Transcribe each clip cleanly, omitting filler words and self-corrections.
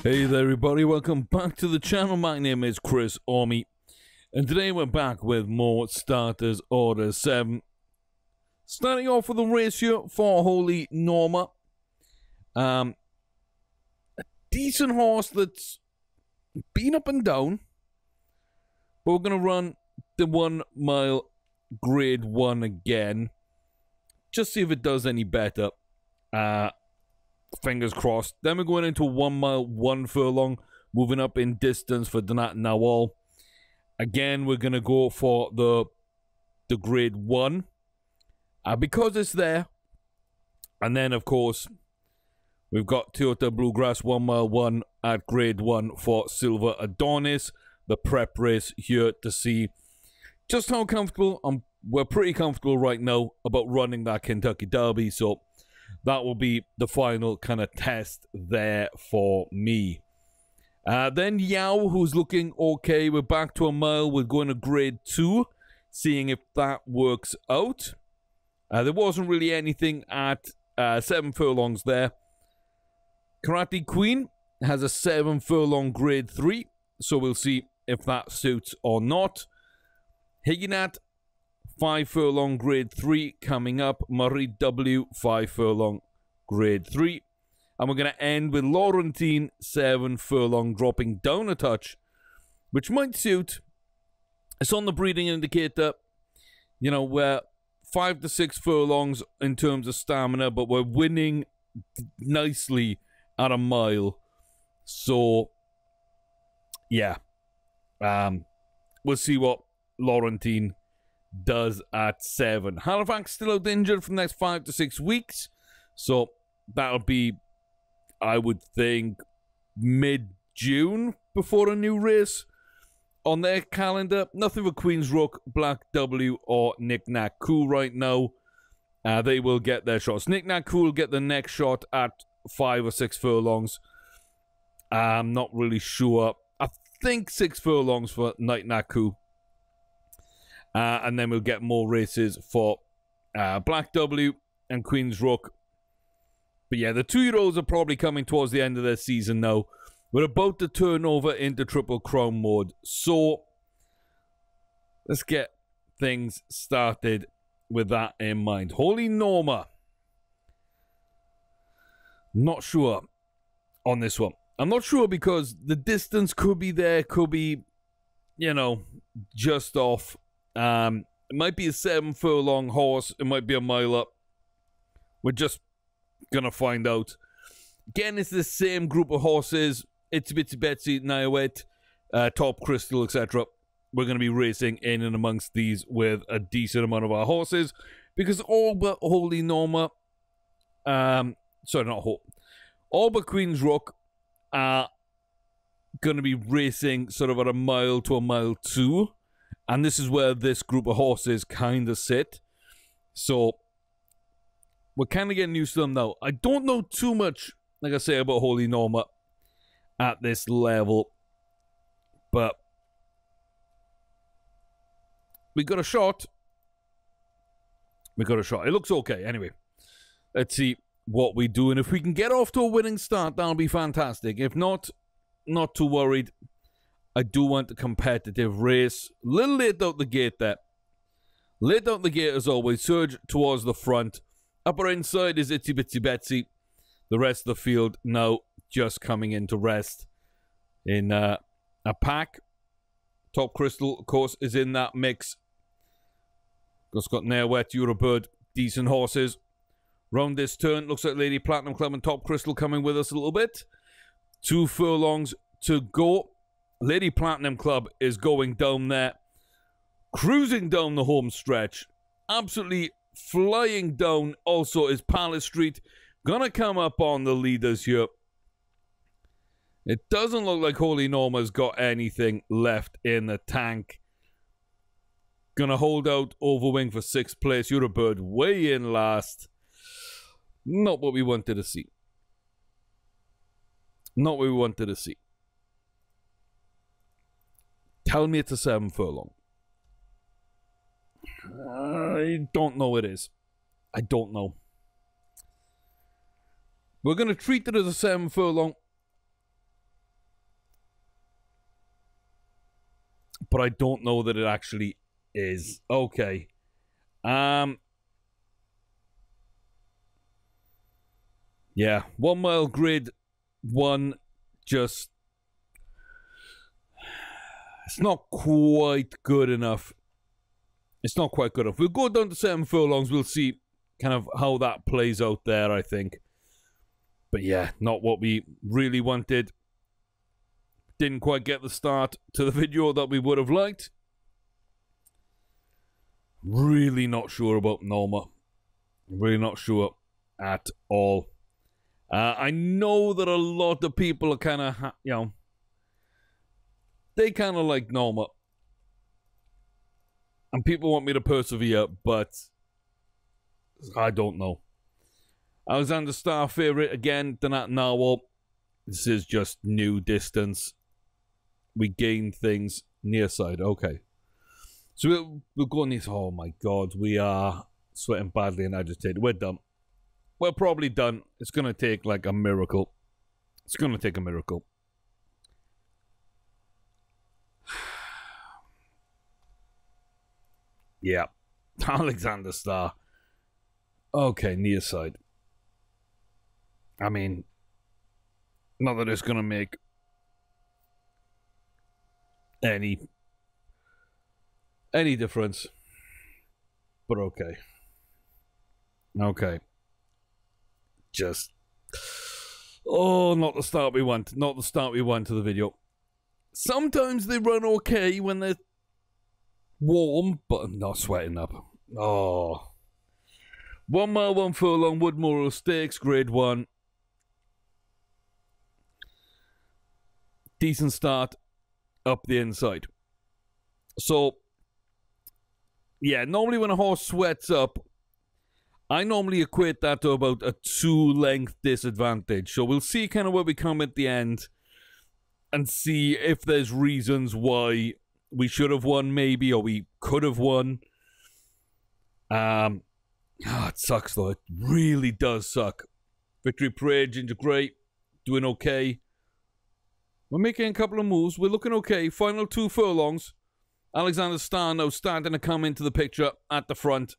Hey there everybody, welcome back to the channel. My name is Chris Ormy, and today we're back with more Starters Order 7. Starting off with a race here for Holy Norma. A decent horse that's been up and down, but we're going to run the 1 mile grade 1 again. Just see if it does any better. Fingers crossed. Then we're going into 1 mile 1 furlong, moving up in distance for Donat Nawal. Again, we're going to go for the grade 1 because it's there. And then, of course, we've got Toyota Bluegrass 1 mile 1 at grade 1 for Silver Adonis. The prep race here to see just how comfortable. We're pretty comfortable right now about running that Kentucky Derby, so that will be the final kind of test there for me. Then Yao, who's looking okay. We're back to 1 mile. We're going to grade 2, seeing if that works out. There wasn't really anything at 7 furlongs there. Karate Queen has a 7 furlong grade 3, so we'll see if that suits or not. Higinat, 5 furlong grade 3 coming up. Marie W, 5 furlong grade 3. And we're going to end with Laurentine, 7 furlong, dropping down a touch, which might suit. It's on the breeding indicator. You know, we're 5 to 6 furlongs in terms of stamina, but we're winning nicely at 1 mile. So, yeah. We'll see what Laurentine does at 7. Halifax still out injured for the next 5 to 6 weeks, so that'll be, I would think, mid-June before a new race on their calendar. Nothing for Queen's Rook, Black W, or Knick Knack Cool right now. They will get their shots. Knick Knack Cool will get the next shot at 5 or 6 furlongs. I'm not really sure. I think 6 furlongs for Knick Knack Cool. And then we'll get more races for Black W and Queen's Rook. But yeah, the 2-year-olds are probably coming towards the end of their season now. We're about to turn over into Triple Crown mode. So, let's get things started with that in mind. Holy Norma. Not sure on this one. I'm not sure because the distance could be there, could be, you know, just off. It might be a 7 furlong horse. It might be 1 mile up. We're just gonna find out. Again, it's the same group of horses. Itsy Bitsy Betsy, Niawet, Top Crystal, etc. We're gonna be racing in and amongst these with a decent amount of our horses because all but Holy Norma, sorry, not Hope, all but Queen's Rook are gonna be racing sort of at 1 mile to 1 mile 2. And this is where this group of horses kind of sit. So, we're kind of getting used to them now. I don't know too much, like I say, about Holy Norma at this level. But, we got a shot. We got a shot. It looks okay. Anyway, let's see what we do. And if we can get off to a winning start, that'll be fantastic. If not, not too worried. I do want a competitive race. A little late out the gate there. Late out the gate as always. Surge towards the front. Upper inside is Itsy Bitsy Betsy. The rest of the field now just coming into rest in a pack. Top Crystal, of course, is in that mix. Just got Nairwet, Eurobird, decent horses. Round this turn, looks like Lady Platinum Club and Top Crystal coming with us a little bit. 2 furlongs to go. Lady Platinum Club is going down there, cruising down the home stretch, absolutely flying down. Also is Palace Street, gonna come up on the leaders here. It doesn't look like Holy Norma's got anything left in the tank. Gonna hold out Overwing for 6th place. Eurobird way in last. Not what we wanted to see. Not what we wanted to see. Tell me it's a 7 furlong. I don't know it is. I don't know. We're going to treat it as a 7 furlong. but I don't know that it actually is. Okay. Yeah, 1 mile grid 1, just, it's not quite good enough. It's not quite good enough. We'll go down to 7 furlongs. We'll see kind of how that plays out there, I think. But yeah, not what we really wanted. Didn't quite get the start to the video that we would have liked. Really not sure about Norma. Really not sure at all. I know that a lot of people are kind of, you know, they kind of like Norma. And people want me to persevere, but I don't know. Alexander Star favorite again, Donat Narwhal. This is just new distance. We gain things near side. Okay. So we'll go on this. Oh my god, we are sweating badly and agitated. We're done. We're probably done. It's going to take like a miracle. It's going to take a miracle. Yeah. Alexander Star. Okay, near side. I mean, not that it's going to make any difference. But okay. Okay. Just, oh, not the start we want. Not the start we want to the video. Sometimes they run okay when they're warm, but I'm not sweating up. Oh. 1 mile, 1 furlong, Woodmore Stakes, grade 1. Decent start up the inside. So, yeah, normally when a horse sweats up, I normally equate that to about a 2-length disadvantage. So we'll see kind of where we come at the end and see if there's reasons why we should have won maybe, or we could have won. It sucks though. It really does suck. Victory Parade, Ginger Grey, doing okay. We're making a couple of moves. We're looking okay. Final 2 furlongs. Alexander Star now starting to come into the picture at the front.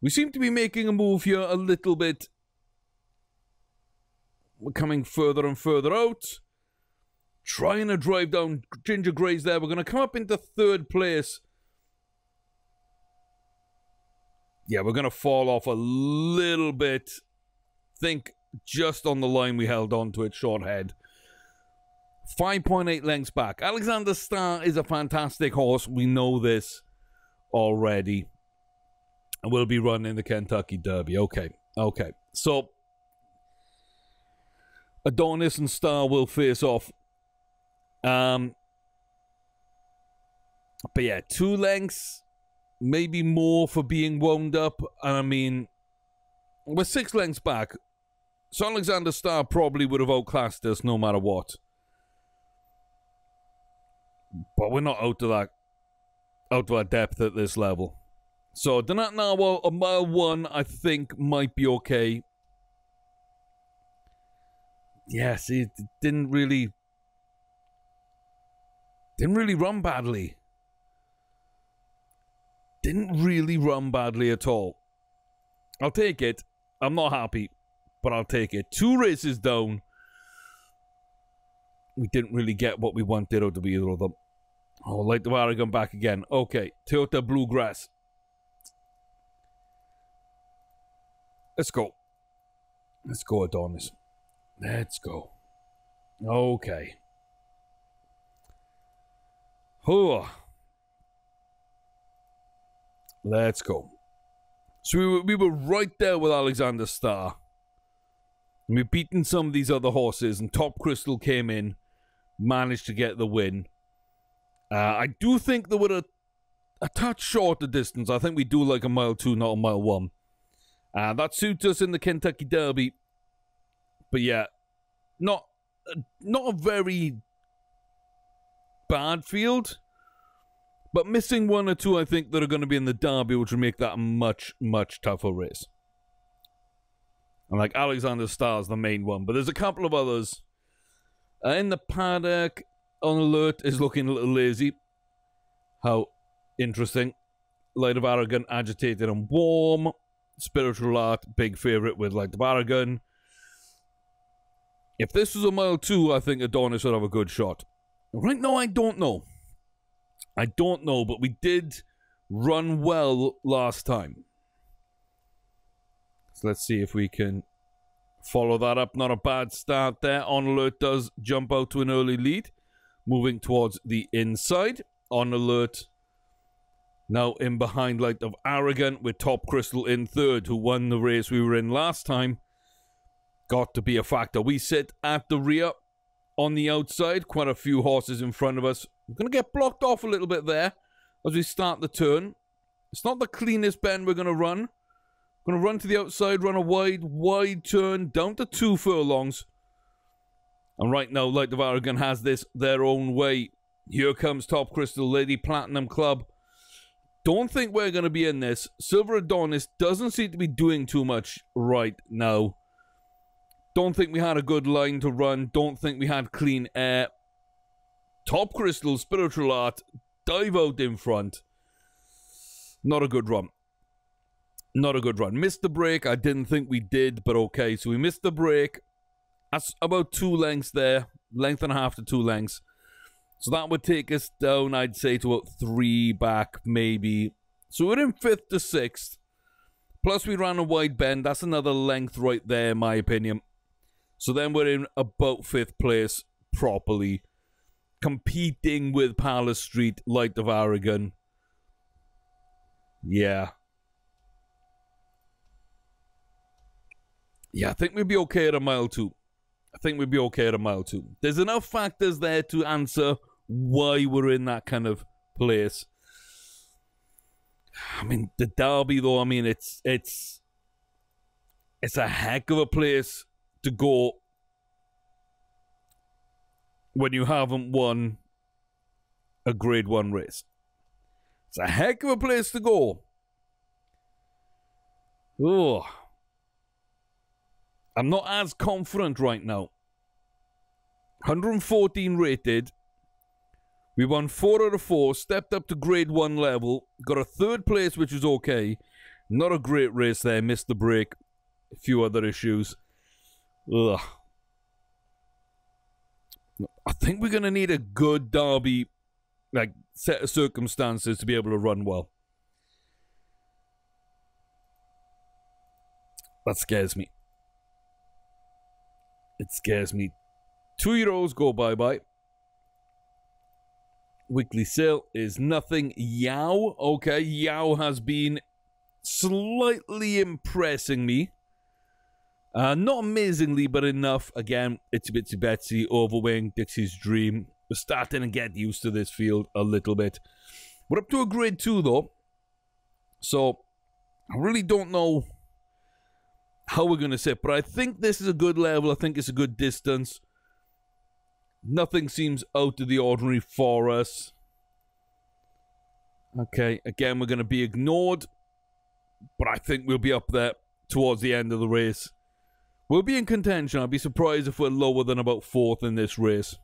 We seem to be making a move here a little bit. We're coming further and further out. Trying to drive down Ginger Grey's there. We're going to come up into 3rd place. Yeah, we're going to fall off a little bit. Think just on the line we held on to it, short head. 5.8 lengths back. Alexander Star is a fantastic horse. We know this already. And we'll be running the Kentucky Derby. Okay. Okay. So, Adonis and Star will face off. But yeah, 2 lengths. Maybe more for being wound up. And I mean, we're 6 lengths back. So Alexander Star probably would have outclassed us no matter what. But we're not out of that depth at this level. So Donat Narwhal, a mile 1, I think might be okay. Yes, it didn't really run badly. Didn't really run badly at all. I'll take it. I'm not happy, but I'll take it. 2 races down. We didn't really get what we wanted out of either of them. Oh, Light the Aragon back again. Okay, Toyota Bluegrass. Let's go. Let's go, Adonis. Let's go. Okay. Oh. Let's go. So we were right there with Alexander Star. And we've beaten some of these other horses, and Top Crystal came in, managed to get the win. I do think they were a touch short of distance. I think we do like a mile 2, not a mile 1. That suits us in the Kentucky Derby. But yeah, not a very bad field. But missing 1 or 2, I think, that are going to be in the Derby, which will make that a much, much tougher race. And like Alexander Star's the main one. But there's a couple of others. In the paddock, On Alert is looking a little lazy. How interesting. Light of Aragon, agitated and warm. Spiritual Art, big favourite with Light of Aragon. If this was a mile 2, I think Adonis would have a good shot. Right now, I don't know. I don't know, but we did run well last time. So let's see if we can follow that up. Not a bad start there. On Alert does jump out to an early lead. Moving towards the inside. On Alert now in behind Light of Aragon with Top Crystal in third, who won the race we were in last time. Got to be a factor. We sit at the rear on the outside. Quite a few horses in front of us. We're going to get blocked off a little bit there as we start the turn. It's not the cleanest bend we're going to run. We're going to run to the outside, run a wide turn down to 2 furlongs. And right now, Light of Aragon has this their own way. Here comes Top Crystal, Lady Platinum Club. Don't think we're going to be in this. Silver Adonis doesn't seem to be doing too much right now. Don't think we had a good line to run. Don't think we had clean air. Top Crystal, Spiritual Art, dive out in front. Not a good run. Not a good run. Missed the break. I didn't think we did, but okay. So we missed the break. That's about 2 lengths there. Length and a half to 2 lengths. So that would take us down, I'd say, to about 3 back, maybe. So we're in 5th to 6th. Plus we ran a wide bend. That's another length right there, in my opinion. So then we're in about 5th place properly. Competing with Palace Street, Light of Aragon. Yeah. Yeah, I think we'd be okay at a mile 2. I think we'd be okay at a mile 2. There's enough factors there to answer why we're in that kind of place. I mean, the Derby, though, I mean, it's a heck of a place to go when you haven't won a Grade 1 race. It's a heck of a place to go. Oh. I'm not as confident right now. 114 rated. We won 4 out of 4. Stepped up to Grade 1 level. Got a 3rd place, which is okay. Not a great race there. Missed the break. A few other issues. Ugh. I think we're going to need a good Derby, like, set of circumstances to be able to run well. That scares me. It scares me. €2 go bye-bye. Weekly sale is nothing. Yao. Okay, Yao has been slightly impressing me. Not amazingly, but enough. Again, Itsy Bitsy Betsy, Overwing, Dixie's Dream. We're starting to get used to this field a little bit. We're up to a Grade 2, though. So, I really don't know how we're going to sit, but I think this is a good level. I think it's a good distance. Nothing seems out of the ordinary for us. Okay, again, we're going to be ignored, but I think we'll be up there towards the end of the race. We'll be in contention. I'd be surprised if we're lower than about 4th in this race.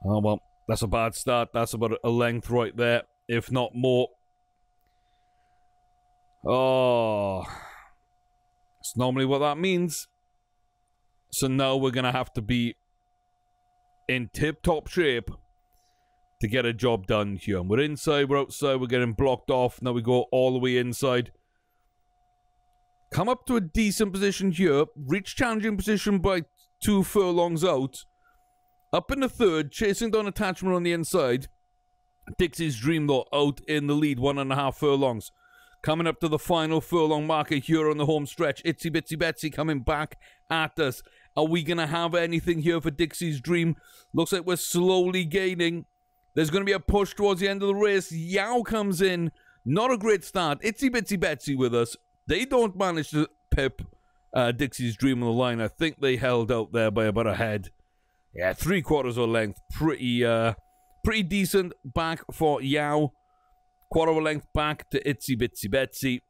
Oh, well, that's a bad start. That's about a length right there, if not more. Oh, that's normally what that means. So now we're going to have to be in tip-top shape to get a job done here. We're inside, we're outside, we're getting blocked off. Now we go all the way inside. Come up to a decent position here. Reach challenging position by 2 furlongs out. Up in the 3rd, chasing down attachment on the inside. Dixie's Dream, though, out in the lead, 1.5 furlongs. Coming up to the final furlong marker here on the home stretch. Itsy Bitsy Betsy coming back at us. Are we going to have anything here for Dixie's Dream? Looks like we're slowly gaining. There's going to be a push towards the end of the race. Yao comes in. Not a great start. Itsy Bitsy Betsy with us. They don't manage to pip Dixie's Dream on the line. I think they held out there by about a head. Yeah, 3/4 of length. Pretty decent back for Yao. 1/4 of a length back to Itsy Bitsy Betsy.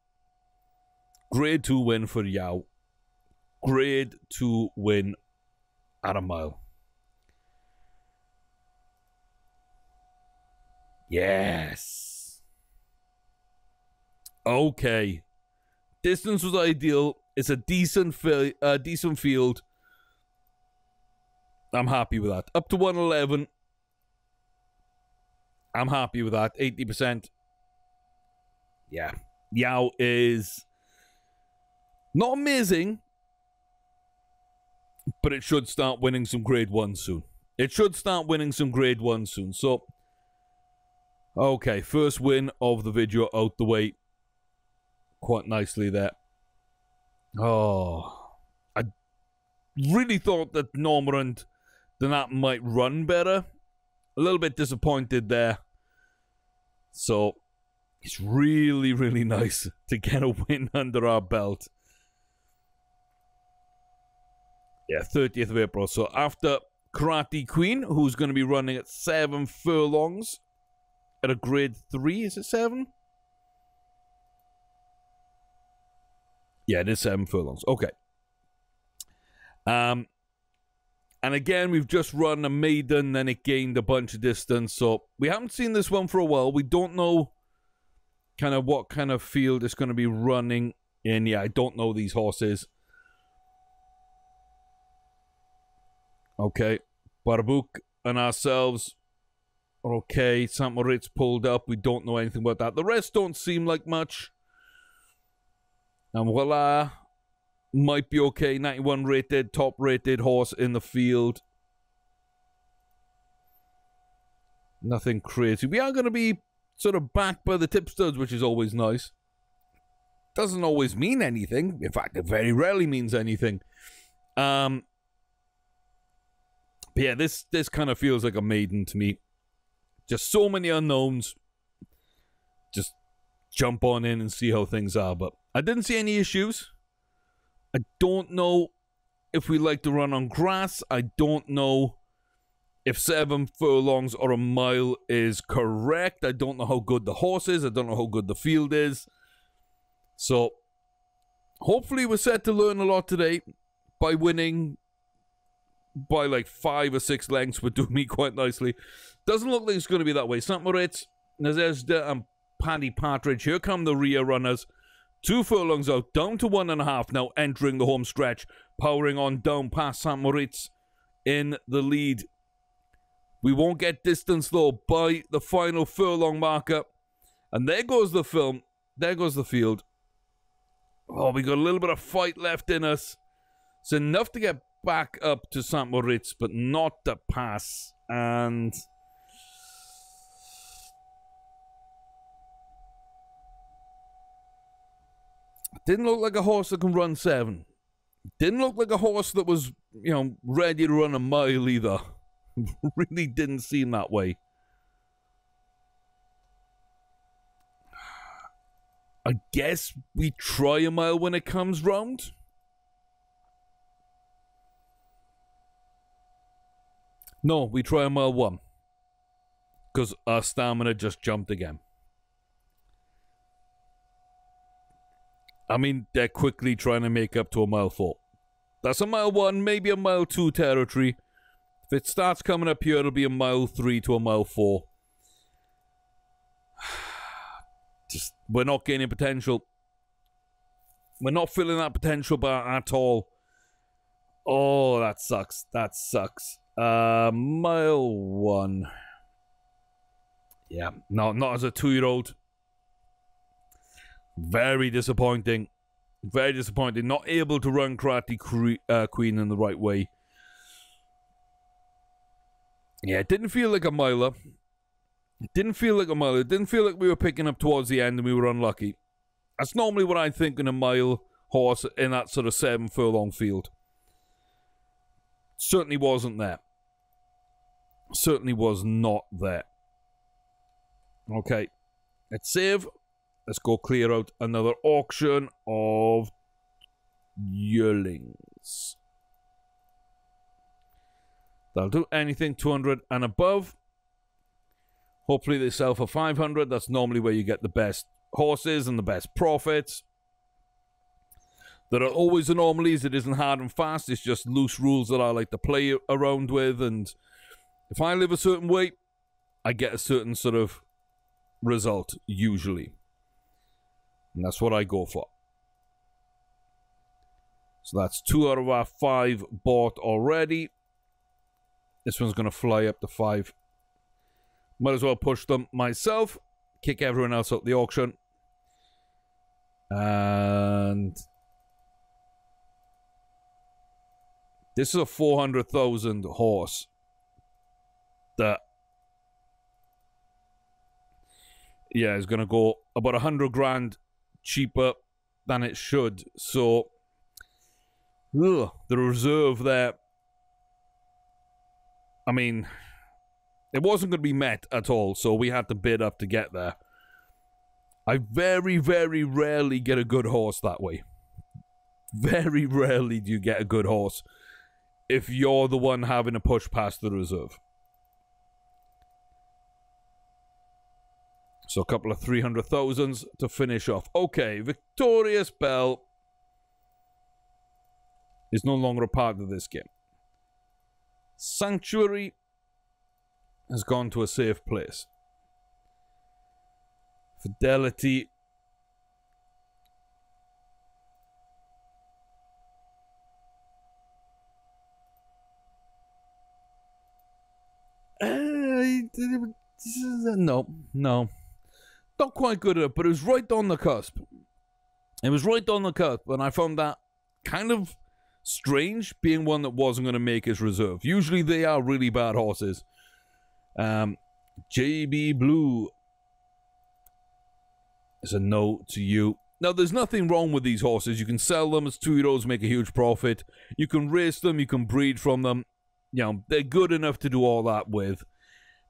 Grade 2 win for Yao. Grade 2 win at a mile. Yes. Okay. Distance was ideal. It's a decent field. I'm happy with that. Up to 111. I'm happy with that. 80%. Yeah. Yao is not amazing, but it should start winning some grade 1 soon. It should start winning some grade 1 soon. So, okay, first win of the video out the way. Quite nicely there. Oh, I really thought that Norma and Donat might run better. A little bit disappointed there. So, it's really, really nice to get a win under our belt. Yeah, 30th of April. So, after Karate Queen, who's going to be running at 7 furlongs at a grade 3. Is it 7? Yeah, it is 7 furlongs. Okay. And again, we've just run a maiden, then it gained a bunch of distance. So we haven't seen this one for a while. We don't know kind of what kind of field it's going to be running in. Yeah, I don't know these horses. Okay. Barbuk and ourselves are okay. St. Moritz pulled up. We don't know anything about that. The rest don't seem like much. And voila. Might be okay. 91 rated, top rated horse in the field. Nothing crazy. We are going to be sort of backed by the tipsters, which is always nice. Doesn't always mean anything. In fact, it very rarely means anything. But yeah, this kind of feels like a maiden to me. Just so many unknowns. Just jump on in and see how things are. But I didn't see any issues. I don't know if we like to run on grass. I don't know if 7 furlongs or a mile is correct. I don't know how good the horse is. I don't know how good the field is. So, hopefully we're set to learn a lot today. By winning by like 5 or 6 lengths would do me quite nicely. Doesn't look like it's going to be that way. St. Moritz, Nazezda and Paddy Partridge. Here come the rear runners. 2 furlongs out, down to 1.5 now, entering the home stretch. Powering on down past St. Moritz in the lead. We won't get distance, though, by the final furlong marker. And there goes the film. There goes the field. Oh, we got a little bit of fight left in us. It's enough to get back up to St. Moritz, but not to pass. And didn't look like a horse that can run 7. Didn't look like a horse that was, you know, ready to run a mile either. Really didn't seem that way. I guess we try a mile when it comes round. No, we try a mile 1. Because our stamina just jumped again. I mean, they're quickly trying to make up to a mile 4. That's a mile 1, maybe a mile 2 territory. If it starts coming up here, it'll be a mile 3 to a mile 4. Just, we're not gaining potential. We're not filling that potential bar at all. Oh, that sucks. That sucks. Mile 1. Yeah, no, not as a 2-year-old. Very disappointing. Very disappointing. Not able to run Karate Queen in the right way. Yeah, it didn't feel like a miler. It didn't feel like a miler. It didn't feel like we were picking up towards the end and we were unlucky. That's normally what I think in a mile horse in that sort of 7 furlong field. Certainly wasn't there. Certainly was not there. Okay. Let's save. Let's go clear out another auction of yearlings. That'll do. Anything 200 and above. Hopefully they sell for 500. That's normally where you get the best horses and the best profits. There are always anomalies. It isn't hard and fast. It's just loose rules that I like to play around with. And if I live a certain way, I get a certain sort of result, usually. And that's what I go for. So that's 2 out of our 5 bought already. This one's going to fly up to 5. Might as well push them myself. Kick everyone else out the auction. And this is a 400,000 horse that, yeah, is going to go about 100 grand cheaper than it should. So, the reserve there, I mean, it wasn't going to be met at all, so we had to bid up to get there. I very, very rarely get a good horse that way. Very rarely do you get a good horse if you're the one having to push past the reserve. So a couple of 300,000s to finish off. Okay, Victorious Bell is no longer a part of this game. Sanctuary has gone to a safe place. Fidelity. No. Not quite good at it, but it was right on the cusp. It was right on the cusp, and I found that kind of strange, being one that wasn't going to make his reserve. Usually they are really bad horses. JB Blue is a no to you. Now, there's nothing wrong with these horses. You can sell them as 2-year-olds, make a huge profit. You can race them, you can breed from them. You know, they're good enough to do all that with.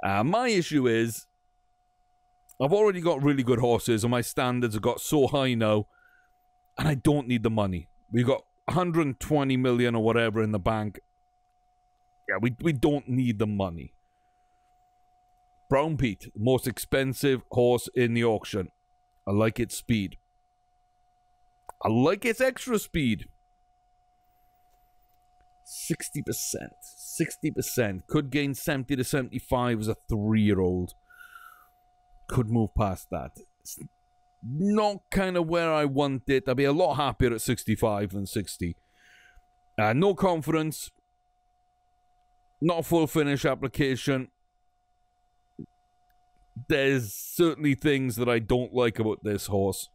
My issue is, I've already got really good horses, and my standards have got so high now, and I don't need the money. We've got 120 million or whatever in the bank. Yeah, we don't need the money. Brown Pete, most expensive horse in the auction. I like its speed. I like its extra speed. 60%. 60%. Could gain 70 to 75 as a 3-year-old. Could move past that. It's not kind of where I want it. I'd be a lot happier at 65 than 60. No confidence. Not a full finish application. There's certainly things that I don't like about this horse.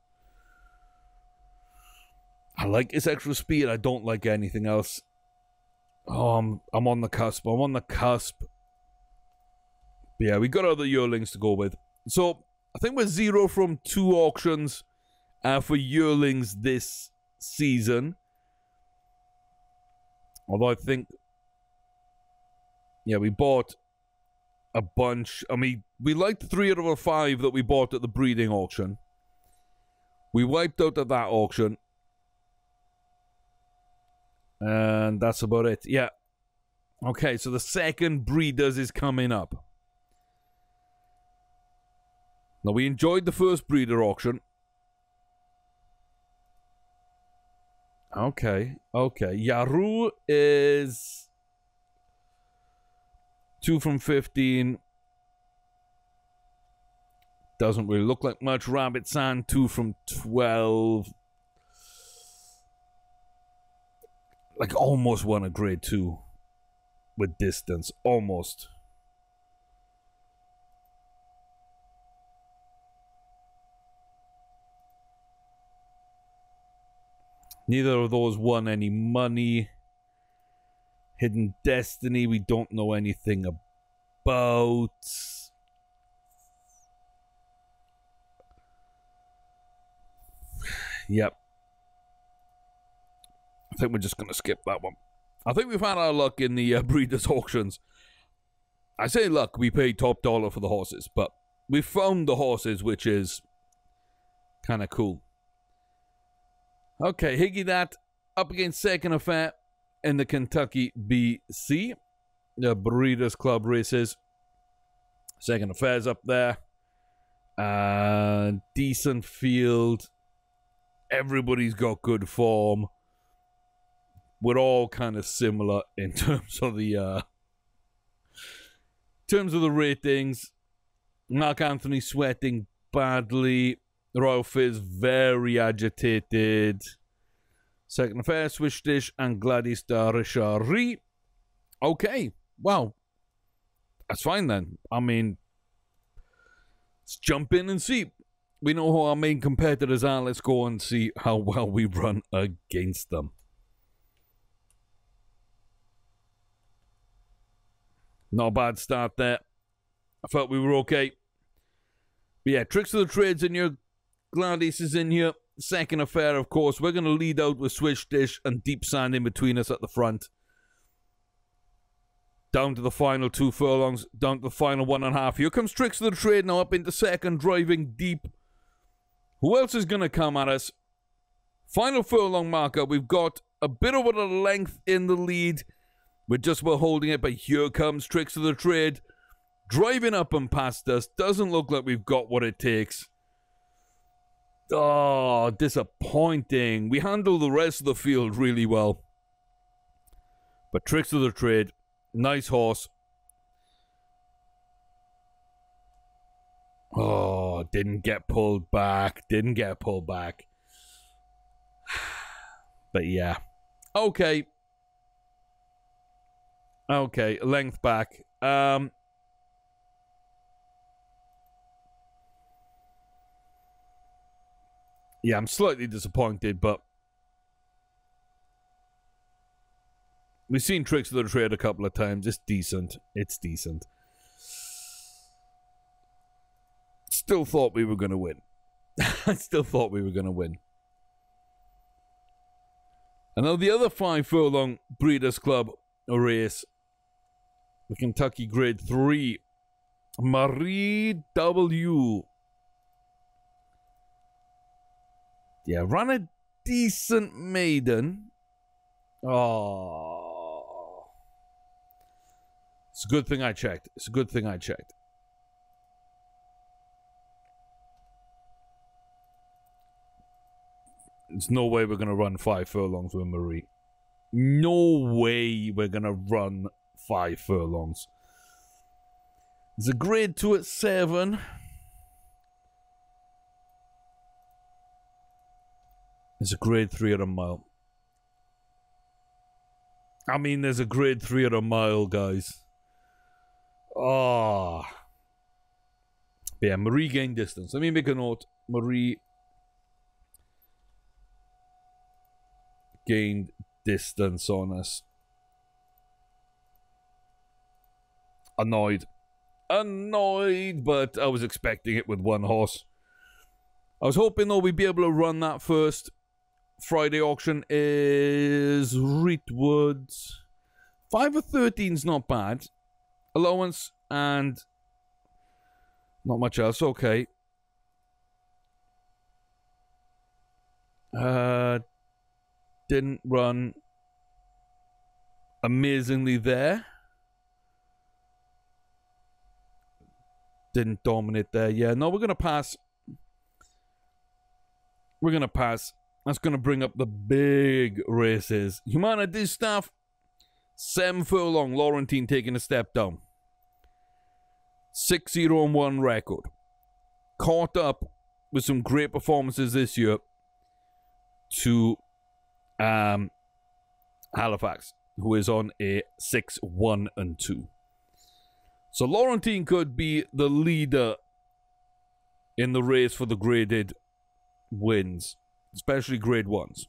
I like its extra speed. I don't like anything else. Oh, I'm on the cusp. I'm on the cusp. But yeah, we got other yearlings to go with. So, I think we're 0 from 2 auctions for yearlings this season. Although I think, yeah, we bought a bunch. I mean, we liked 3 out of the 5 that we bought at the breeding auction. We wiped out at that auction. And that's about it. Yeah. Okay, so the second breeders is coming up. Now, we enjoyed the first breeder auction. Okay. Yaru is 2 from 15. Doesn't really look like much. Rabbit Sand, 2 from 12. Like, almost won a grade 2 with distance. Almost. Neither of those won any money. Hidden Destiny, we don't know anything about. Yep. I think we're just going to skip that one. I think we've had our luck in the breeders' auctions. I say luck, we paid top dollar for the horses, but we found the horses, which is kind of cool. Okay, Higgy That up against Second Affair in the Kentucky BC. The Breeders' Club races. Second Affair's up there. Decent field. Everybody's got good form. We're all kind of similar in terms of the ratings. Mark Anthony sweating badly. Royal Fizz very agitated. Second Affair, Swish Dish, and Gladys Darishari. Okay, well, that's fine then. I mean, let's jump in and see. We know who our main competitors are. Let's go and see how well we run against them. Not a bad start there. I felt we were okay. But yeah, Tricks of the Trades in here. Gladys is in here. Second Affair, of course. We're going to lead out with Swish Dish and Deep Sand in between us at the front. Down to the final 2 furlongs. Down to the final 1.5. Here comes Tricks of the Trade now up into second, driving deep. Who else is going to come at us? Final furlong marker. We've got a bit over the length in the lead. We're just about holding it, but here comes Tricks of the Trade. Driving up and past us. Doesn't look like we've got what it takes. Oh, disappointing. We handle the rest of the field really well. But Tricks of the Trade, nice horse. Oh, didn't get pulled back. Didn't get pulled back. But yeah. Okay. Okay, length back. Yeah, I'm slightly disappointed, but we've seen Tricks of the Trade a couple of times. It's decent. It's decent. Still thought we were going to win. I still thought we were going to win. And now the other 5 furlong Breeders' Club race. The Kentucky Grade 3. Marie W. Yeah, ran a decent maiden. Oh. It's a good thing I checked. It's a good thing I checked. There's no way we're going to run 5 furlongs with Marie. No way we're going to run 5 furlongs. There's a grade 2 at 7. There's a grade 3 at a mile. I mean, there's a grade 3 at a mile, guys. Oh. Yeah, Marie gained distance. Let me make a note. Marie gained distance on us. Annoyed. Annoyed, but I was expecting it with one horse. I was hoping, though, we'd be able to run that first. Friday auction is Reetwoods. 5 of 13's not bad. Allowance and not much else. Okay. Didn't run amazingly there. Didn't dominate there. Yeah, no, we're going to pass. We're going to pass. That's going to bring up the big races. Humana Distaff, 7 furlong. Laurentine taking a step down. 6-0-1 record. Caught up with some great performances this year to Halifax, who is on a 6-1-2. So Laurentine could be the leader in the race for the graded wins, especially grade 1s.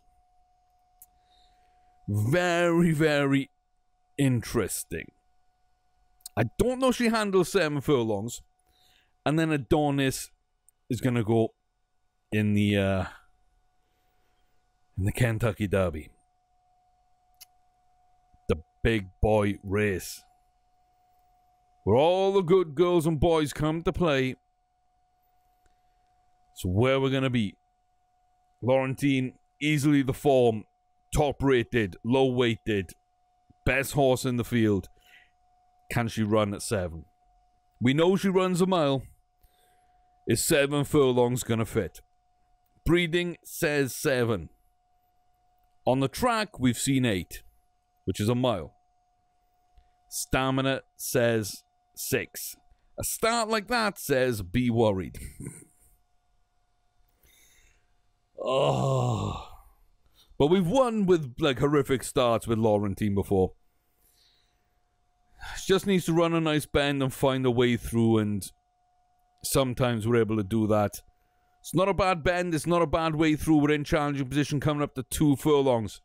Very, very interesting. I don't know if she handles 7 furlongs. And then Adonis is going to go in the Kentucky Derby. The big boy race. Where all the good girls and boys come to play. So where we're going to be. Laurentine, easily the form. Top rated, low weighted. Best horse in the field. Can she run at 7? We know she runs a mile. Is 7 furlongs going to fit? Breeding says 7. On the track, we've seen 8, which is a mile. Stamina says 6. A start like that says be worried. Oh. But we've won with like horrific starts with Laurentine before. Just needs to run a nice bend and find a way through, and sometimes we're able to do that. It's not a bad bend, it's not a bad way through. We're in challenging position coming up to 2 furlongs.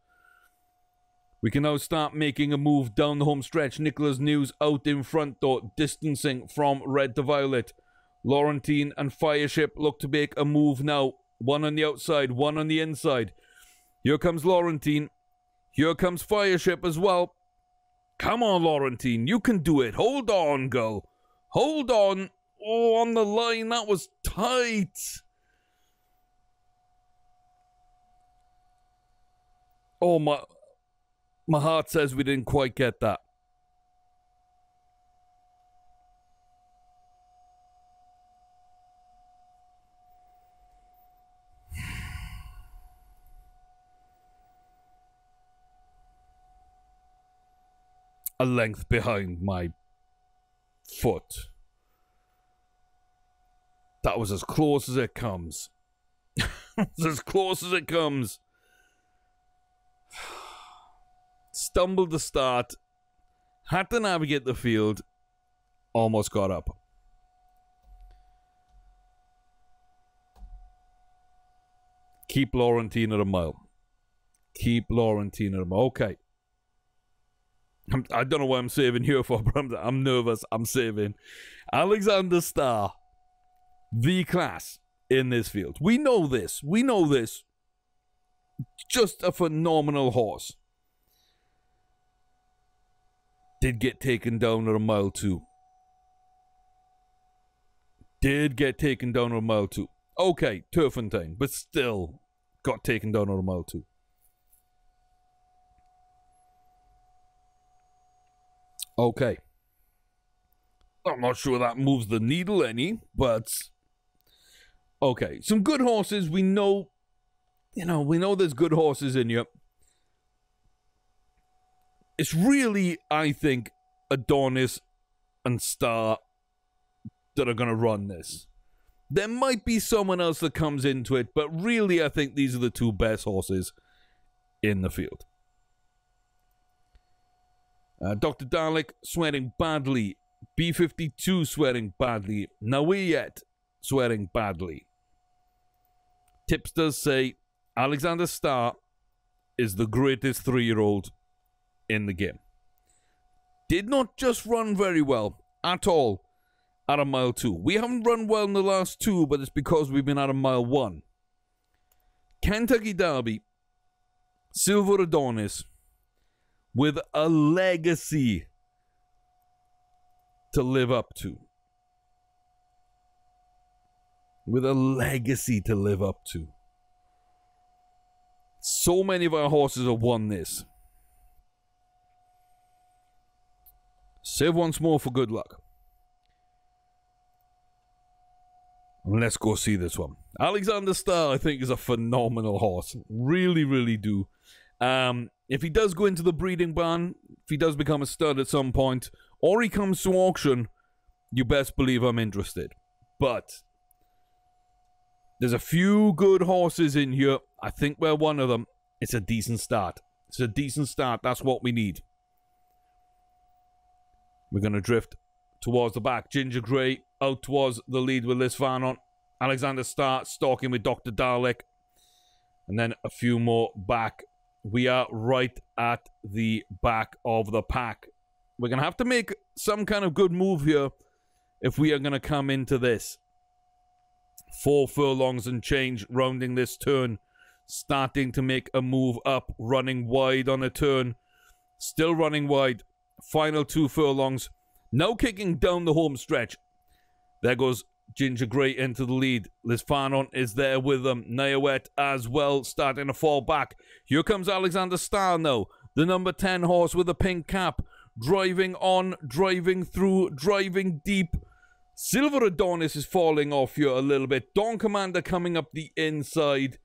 We can now start making a move down the home stretch. Nicholas News out in front though, distancing from Red to Violet. Laurentine and Fireship look to make a move now. One on the outside, one on the inside. Here comes Laurentine. Here comes Fireship as well. Come on, Laurentine. You can do it. Hold on, girl. Hold on. Oh, on the line. That was tight. Oh, my heart says we didn't quite get that. A length behind my foot. That was as close as it comes. It's as close as it comes. Stumbled to start. Had to navigate the field. Almost got up. Keep Laurentine at a mile. Keep Laurentine at a mile. Okay. I don't know what I'm saving here for, but I'm nervous. I'm saving. Alexander Starr, the class in this field. We know this. We know this. Just a phenomenal horse. Did get taken down at a mile 2. Did get taken down at a mile 2. Okay, Turfentine, but still got taken down at a mile 2. Okay. I'm not sure that moves the needle any, but okay. Some good horses. We know, we know there's good horses in here. It's really, I think, Adonis and Star that are going to run this. There might be someone else that comes into it, but really I think these are the two best horses in the field. Dr. Dalek swearing badly. B52 swearing badly. Nawiyet swearing badly. Tipsters say Alexander Starr is the greatest 3-year-old in the game. Did not just run very well at all at a mile 2. We haven't run well in the last 2, but it's because we've been at a mile 1. Kentucky Derby, Silver Adonis, with a legacy to live up to. With a legacy to live up to. So many of our horses have won this. Save once more for good luck. And let's go see this one. Alexander Starr, I think, is a phenomenal horse. Really, really do. If he does go into the breeding barn, if he does become a stud at some point, or he comes to auction, you best believe I'm interested. But there's a few good horses in here. I think we're one of them. It's a decent start. It's a decent start. That's what we need. We're going to drift towards the back. Ginger Grey out towards the lead with Liz Farnon. Alexander Starr stalking with Dr. Dalek. And then a few more back. We are right at the back of the pack. We're going to have to make some kind of good move here if we are going to come into this. 4 furlongs and change rounding this turn. Starting to make a move up. Running wide on a turn. Still running wide. Final 2 furlongs. Now kicking down the home stretch. There goes Ginger Grey into the lead. Liz Farnon is there with them. Nayawet as well, starting to fall back. Here comes Alexander Starr now. The number 10 horse with the pink cap. Driving on, driving through, driving deep. Silver Adonis is falling off here a little bit. Dawn Commander coming up the inside.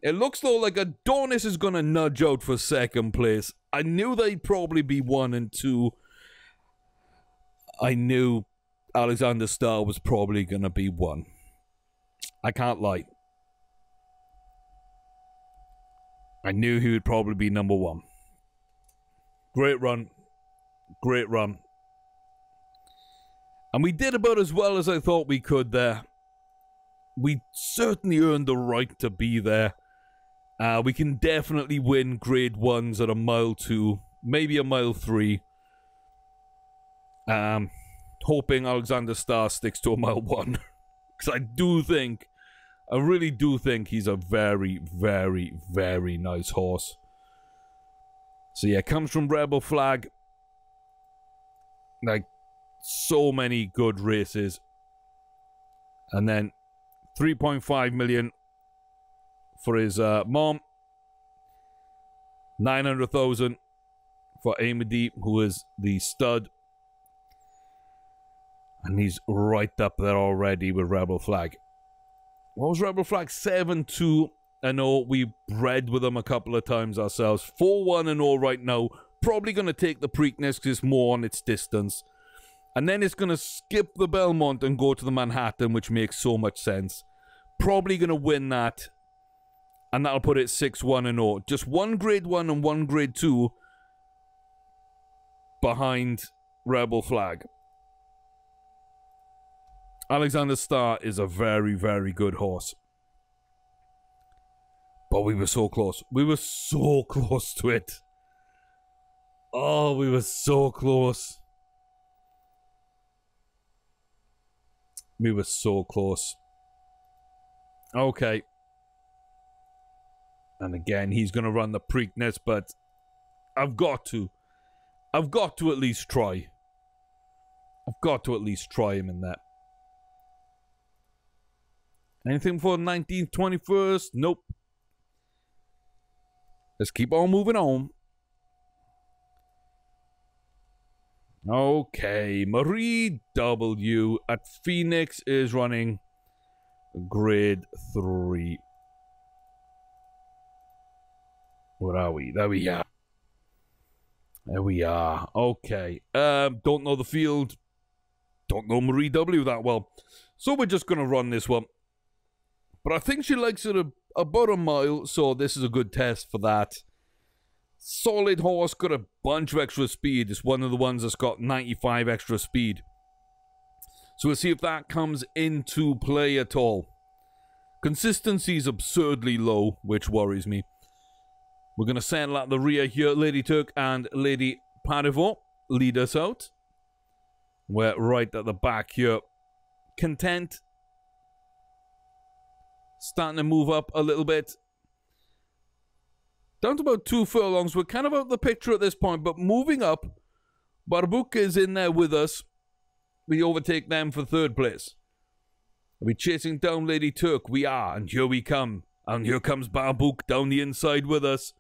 It looks though like Adonis is going to nudge out for second place. I knew they'd probably be 1 and 2. I knew Alexander Starr was probably going to be 1. I can't lie. I knew he would probably be number 1. Great run. Great run. And we did about as well as I thought we could there. We certainly earned the right to be there. We can definitely win grade 1s at a mile 2, maybe a mile 3. Hoping Alexander Starr sticks to a mile 1. Because I really do think he's a very, very, very nice horse. So yeah, comes from Rebel Flag. Like, so many good races. And then 3.5 million for his mom. 900,000 for Amity, who is the stud. And he's right up there already with Rebel Flag. What was Rebel Flag? 7-2. I know we bred with them a couple of times ourselves. 4-1-0 right now. Probably going to take the Preakness because it's more on its distance. And then it's going to skip the Belmont and go to the Manhattan, which makes so much sense. Probably going to win that. And that'll put it 6-1-0. Just 1 grade 1 and 1 grade 2 behind Rebel Flag. Alexander Starr is a very, very good horse. But we were so close. We were so close to it. Oh, we were so close. We were so close. Okay. And again, he's going to run the Preakness, but I've got to. I've got to at least try. I've got to at least try him in that. Anything for the 19th, 21st? Nope. Let's keep on moving on. Okay, Marie W. at Phoenix is running grade 3. Where are we? There we are. There we are. Okay. Don't know the field. Don't know Marie W. that well. So we're just going to run this one. But I think she likes it about a mile, so this is a good test for that. Solid horse, got a bunch of extra speed. It's one of the ones that's got 95 extra speed. So we'll see if that comes into play at all. Consistency is absurdly low, which worries me. We're going to settle at the rear here. Lady Turk and Lady Parivo lead us out. We're right at the back here. Content. Starting to move up a little bit. Down to about 2 furlongs. We're kind of out of the picture at this point, but moving up. Barbuk is in there with us. We overtake them for 3rd place. Are we chasing down Lady Turk? We are, and here we come. And here comes Barbuk down the inside with us.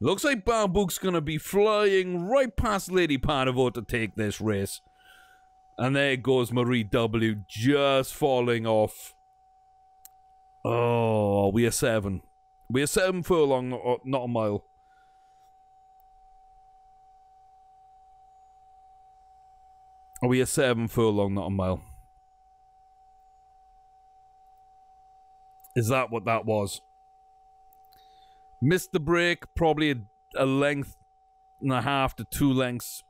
Looks like Barbuk's going to be flying right past Lady Parivo to take this race. And there goes Marie W. just falling off. Oh, we are 7. We are 7 furlong, not a mile. We are 7 furlong, not a mile. Is that what that was? Missed the break, probably a length and a half to 2 lengths.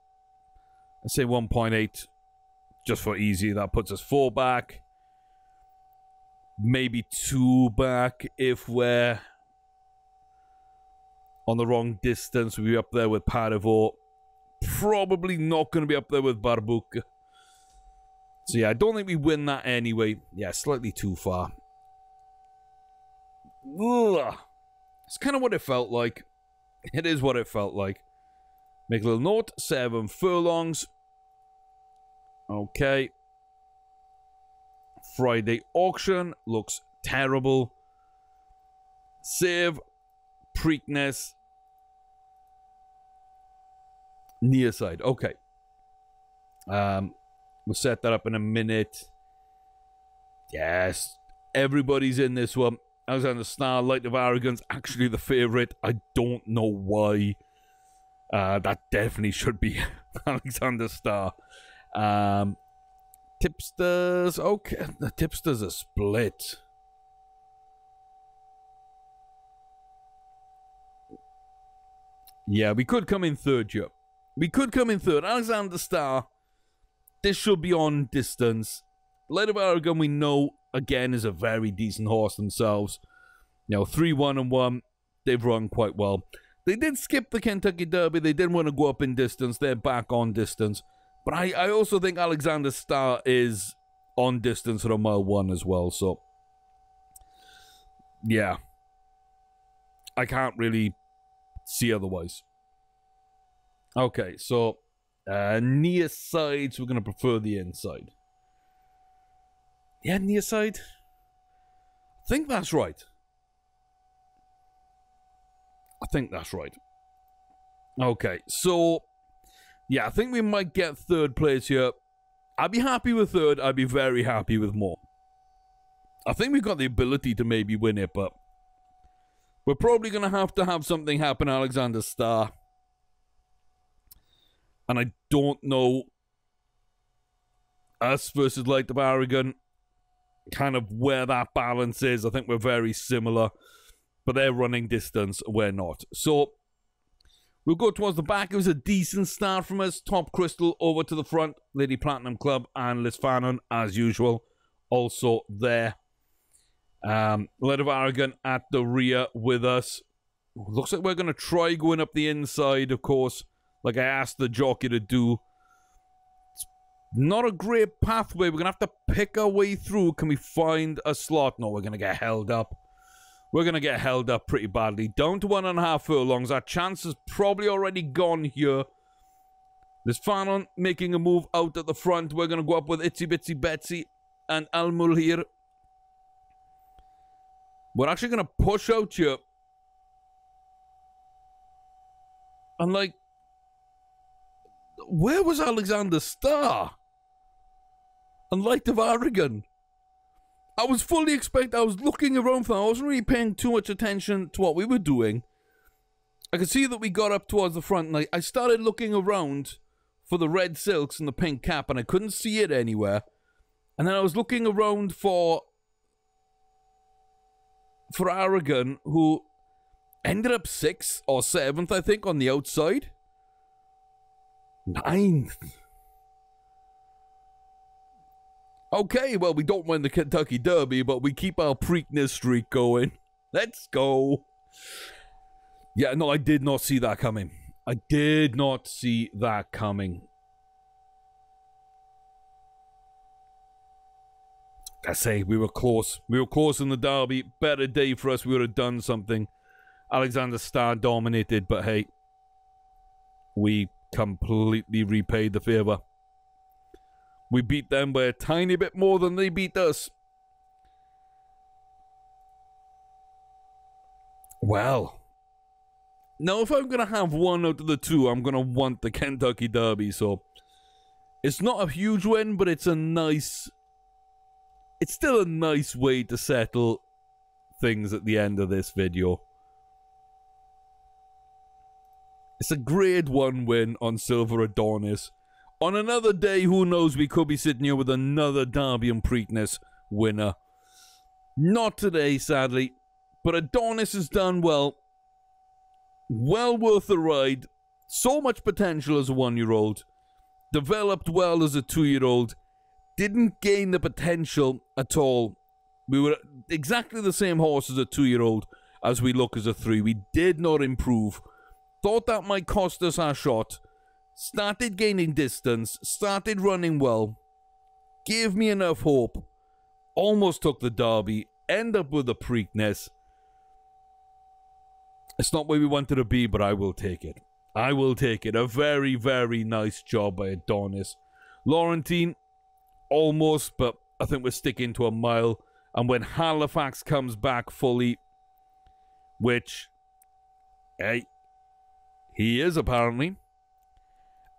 I say 1.8, just for easy. That puts us 4 back. Maybe 2 back if we're on the wrong distance. We'll be up there with Parivo. Probably not going to be up there with Barbuk. So yeah, I don't think we win that anyway. Yeah, slightly too far. Ugh. It's kind of what it felt like. It is what it felt like. Make a little note. 7 furlongs. Okay. Friday auction. Looks terrible. Save. Preakness. Near side. Okay. We'll set that up in a minute. Yes. Everybody's in this one. Alexander Starr, Light of Arrogance, actually the favourite. I don't know why. That definitely should be Alexander Starr. Tipsters. Okay, the tipsters are split. Yeah, we could come in third here. We could come in third. Alexander Star. This should be on distance. Light of Aragon, we know, again, is a very decent horse themselves. You know, 3-1 and 1. They've run quite well. They did skip the Kentucky Derby. They didn't want to go up in distance. They're back on distance. But I also think Alexander Star is on distance at a mile 1 as well. So, yeah. I can't really see otherwise. Okay, so near sides, we're going to prefer the inside. Yeah, near side. I think that's right. Okay, so yeah, I think we might get third place here. I'd be happy with third. I'd be very happy with more. I think we've got the ability to maybe win it, but we're probably going to have something happen, Alexander Star. And I don't know, us versus Light of Aragon, kind of where that balance is. I think we're very similar, but they're running distance, we're not. So we'll go towards the back. It was a decent start from us. Top Crystal over to the front. Lady Platinum Club and Liz Fanon, as usual, also there. Light of Aragon at the rear with us. Looks like we're going to try going up the inside, of course, like I asked the jockey to do. It's not a great pathway. We're going to have to pick our way through. Can we find a slot? No, we're going to get held up. We're going to get held up pretty badly. Down to 1.5 furlongs. Our chance is probably already gone here. There's Fanon making a move out at the front. We're going to go up with Itsy Bitsy Betsy and Al Mulhir. We're actually going to push out here. And like, where was Alexander Star? And Light of Aragon? I was fully expecting, I was looking around for that. I wasn't really paying too much attention to what we were doing. I could see that we got up towards the front, and I started looking around for the red silks and the pink cap, and I couldn't see it anywhere. And then I was looking around for Aragon, who ended up 6th or 7th, I think, on the outside. 9th. Okay, well, we don't win the Kentucky Derby, but we keep our Preakness streak going. Let's go. Yeah, no, I did not see that coming. I did not see that coming. I say, we were close. We were close in the Derby. Better day for us. We would have done something. Alexander Star dominated, but hey, we completely repaid the favor. We beat them by a tiny bit more than they beat us. Well, now if I'm going to have one out of the two, I'm going to want the Kentucky Derby. So it's not a huge win, but it's a nice... It's still a nice way to settle things at the end of this video. It's a grade 1 win on Silver Adonis. On another day, who knows, we could be sitting here with another Derby and Preakness winner. Not today, sadly. But Adonis has done well. Well worth the ride. So much potential as a 1-year-old. Developed well as a 2-year-old. Didn't gain the potential at all. We were exactly the same horse as a 2-year-old as we look as a 3. We did not improve. Thought that might cost us our shot. Started gaining distance. Started running well. Gave me enough hope. Almost took the Derby. End up with the Preakness. It's not where we wanted to be, but I will take it. I will take it. A very, very nice job by Adonis. Laurentine, almost, but I think we're sticking to a mile. And when Halifax comes back fully, which, hey, he is apparently.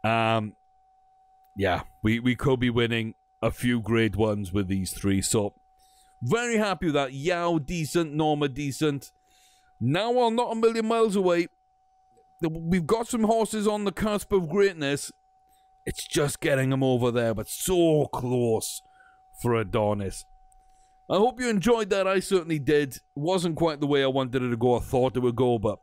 Yeah, we could be winning a few grade 1s with these 3. So, very happy with that. Yao, decent. Norma, decent. Now, while not a million miles away, we've got some horses on the cusp of greatness. It's just getting him over there, but so close for Adonis. I hope you enjoyed that. I certainly did. It wasn't quite the way I wanted it to go, I thought it would go, but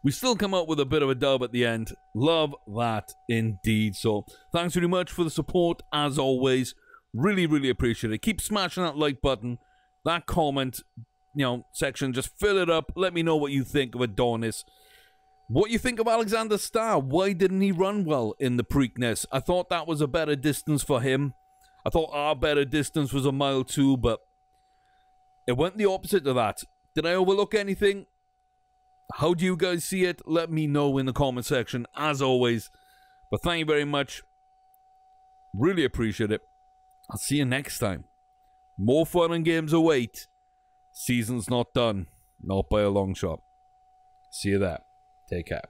we still come out with a bit of a dub at the end. Love that indeed. So thanks very much for the support, as always. Really, really appreciate it. Keep smashing that like button, that comment, section. Just fill it up. Let me know what you think of Adonis. What you think of Alexander Starr? Why didn't he run well in the Preakness? I thought that was a better distance for him. I thought our better distance was a mile 2, but it went the opposite of that. Did I overlook anything? How do you guys see it? Let me know in the comment section, as always. But thank you very much. Really appreciate it. I'll see you next time. More fun and games await. Season's not done. Not by a long shot. See you there. Take care.